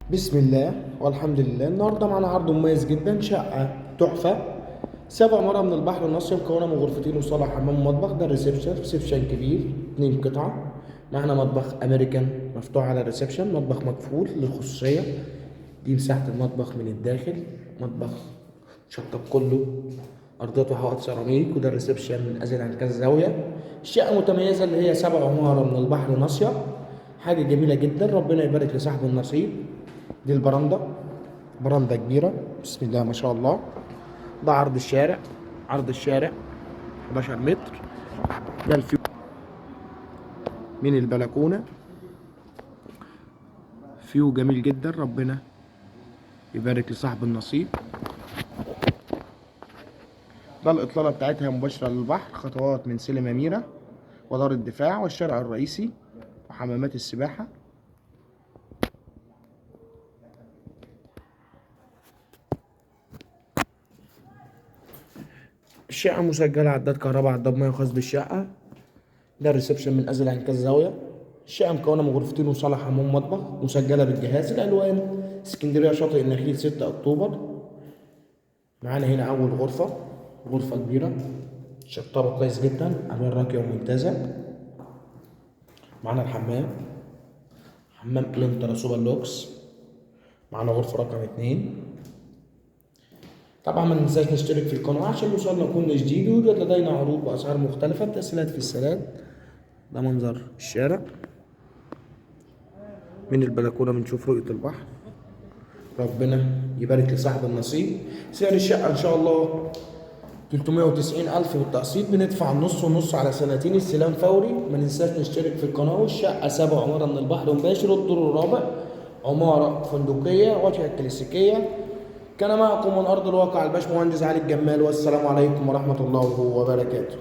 بسم الله والحمد لله. النهارده معانا عرض مميز جدا، شقة تحفة 7 مرة من البحر الناصية، مكونة من غرفتين وصالة حمام ومطبخ. ده ريسبشن كبير 2 قطعة. معانا مطبخ أمريكان مفتوح على الريسبشن، مطبخ مقفول للخصوصية. دي مساحة المطبخ من الداخل، مطبخ شطب كله، أرضيات وحوائط سيراميك. وده الريسبشن من أزل عن كذا زاوية. الشقة متميزة اللي هي 7 مرة من البحر ناصية، حاجة جميلة جدا. ربنا يبارك لصاحب النصيب. دي البرندة، برندة كبيرة بسم الله ما شاء الله. ده عرض الشارع، عرض الشارع 11 متر. ده الفيو من البلكونة، فيو جميل جدا. ربنا يبارك لصاحب النصيب. ده الإطلالة بتاعتها مباشرة للبحر، خطوات من سلم أميرة ودار الدفاع والشارع الرئيسي وحمامات السباحة. الشقة مسجلة عداد كهرباء، عداد مياه خاص بالشقة. ده الريسبشن من أزل عن كذا زاوية. الشقة مكونة من غرفتين وصالة حمام مطبخ، مسجلة بالجهاز. الألوان اسكندرية شاطئ النخيل 6 أكتوبر. معانا هنا أول غرفة، غرفة كبيرة شطابة كويس جدا، ألوان راقية وممتازة. معانا الحمام، حمام كلينتر سوبر لوكس. معانا غرفة رقم 2. طبعا ما ننساش نشترك في القناة عشان يوصلنا كل جديد، ويوجد لدينا عروض بأسعار مختلفة بتسهيلات في السداد. ده منظر الشارع من البلكونة، بنشوف رؤية البحر. ربنا يبارك لصاحب النصيب. سعر الشقة إن شاء الله 390,000 بالتقسيط، بندفع نص ونص على سنتين، استلام فوري. ما ننساش نشترك في القناة. والشقة 7 عمارة من البحر مباشر، الدور الرابع، عمارة فندقية واجهة كلاسيكية. كان معكم من أرض الواقع الباشمهندس علي الجمال، والسلام عليكم ورحمة الله وبركاته.